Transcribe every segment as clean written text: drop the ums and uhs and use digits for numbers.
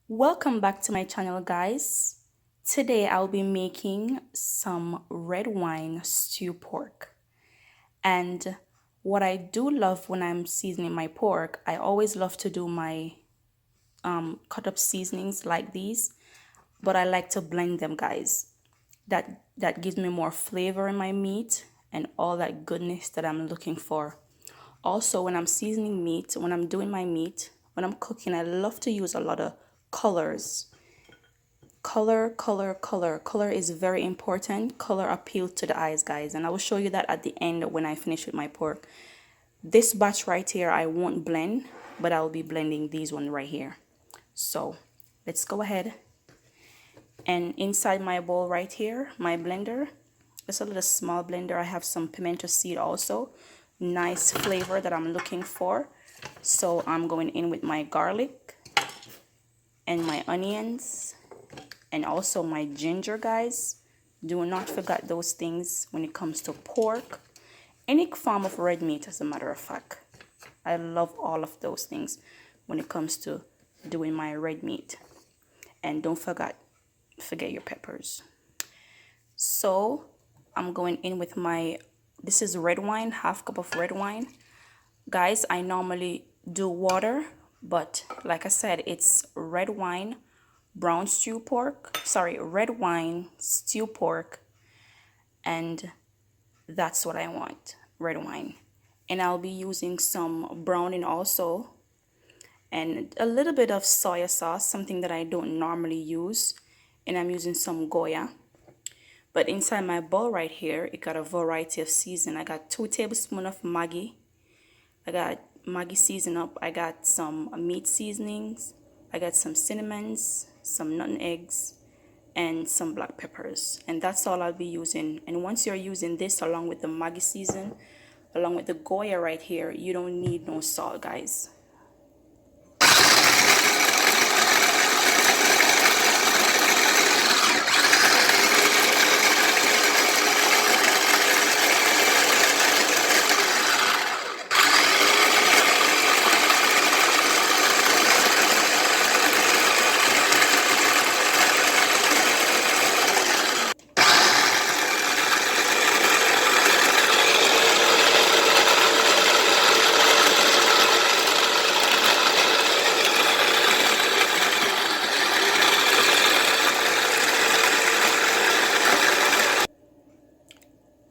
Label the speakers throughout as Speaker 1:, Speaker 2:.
Speaker 1: Welcome back to my channel, guys. Today I'll be making some red wine stew pork. And what I do love when I'm seasoning my pork, I always love to do my cut up seasonings like these, but I like to blend them, guys. That gives me more flavor in my meat and all that goodness that I'm looking for. Also, when I'm seasoning meat, when I'm doing my meat, when I'm cooking, I love to use a lot of colors. Color is very important. Color appeals to the eyes, guys, and I will show you that at the end when I finish with my pork. This batch right here I won't blend, but I'll be blending these one right here. So let's go ahead, and inside my bowl right here, my blender, it's a little small blender. I have some pimento seed also, nice flavor that I'm looking for. So I'm going in with my garlic and my onions and also my ginger, guys. Do not forget those things when it comes to pork, any form of red meat, as a matter of fact. I love all of those things when it comes to doing my red meat. And don't forget your peppers. So I'm going in with my, this is red wine, half cup of red wine. Guys, I normally do water, but like I said, it's red wine brown stew pork, sorry, red wine stew pork, and that's what I want, red wine. And I'll be using some browning also, and a little bit of soy sauce, something that I don't normally use, and I'm using some Goya. But inside my bowl right here, it got a variety of season. I got 2 tablespoons of Maggi. I got Maggi season up. I got some meat seasonings. I got some cinnamons, some nut eggs, and some black peppers. And that's all I'll be using. And once you're using this along with the Maggi season, along with the Goya right here, you don't need no salt, guys.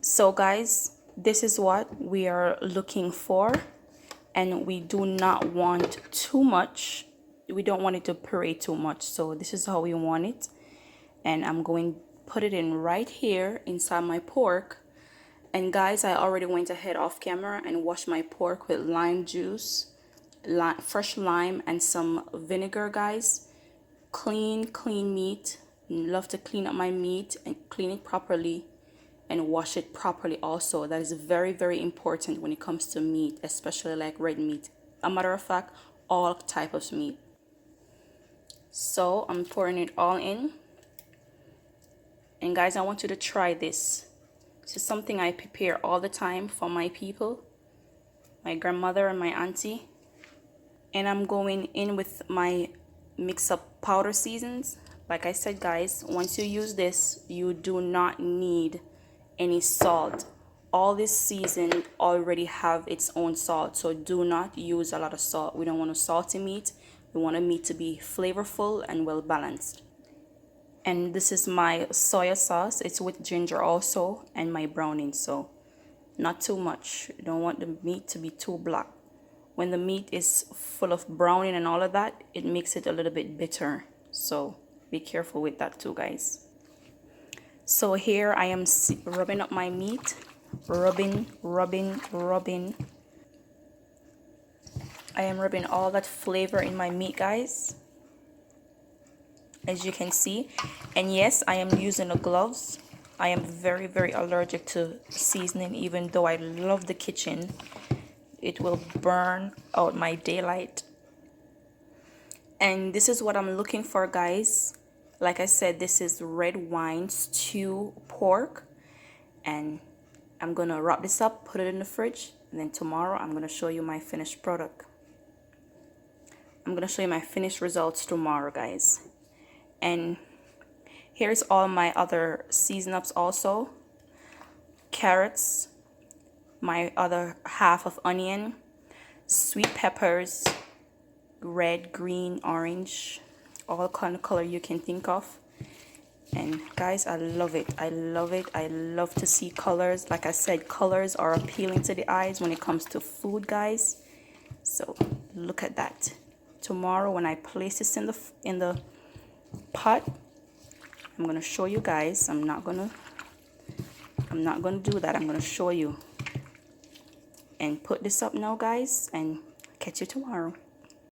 Speaker 1: So guys, this is what we are looking for, and we do not want too much. We don't want it to puree too much, so this is how we want it. And I'm going to put it in right here inside my pork. And guys, I already went ahead off camera and washed my pork with lime juice, fresh lime and some vinegar, guys. Clean meat. Love to clean up my meat and clean it properly and wash it properly also. That is very important when it comes to meat, especially like red meat. A matter of fact, all type of meat. So I'm pouring it all in. And guys, I want you to try this. This is something I prepare all the time for my people, my grandmother and my auntie. And I'm going in with my mix up powder seasons. Like I said, guys, once you use this, you do not need any salt. All this season already have its own salt, so do not use a lot of salt. We don't want a salty meat. We want a meat to be flavorful and well balanced. And this is my soy sauce. It's with ginger also, and my browning, so not too much. You don't want the meat to be too black. When the meat is full of browning and all of that, it makes it a little bit bitter, so be careful with that too, guys. So here I am rubbing up my meat, rubbing. I am rubbing all that flavor in my meat, guys, as you can see. And yes, I am using the gloves. I am very allergic to seasoning. Even though I love the kitchen, it will burn out my daylight. And this is what I'm looking for, guys. Like I said, this is red wine stew pork, and I'm gonna wrap this up, put it in the fridge, and then tomorrow I'm gonna show you my finished product. I'm gonna show you my finished results tomorrow, guys. And here's all my other season-ups also. Carrots, my other half of onion, sweet peppers, red, green, orange, all kind of color you can think of. And guys, I love it. I love it. I love to see colors. Like I said, colors are appealing to the eyes when it comes to food, guys. So look at that. Tomorrow when I place this in the pot, I'm gonna show you guys. I'm not gonna do that. I'm gonna show you and put this up now, guys, and catch you tomorrow.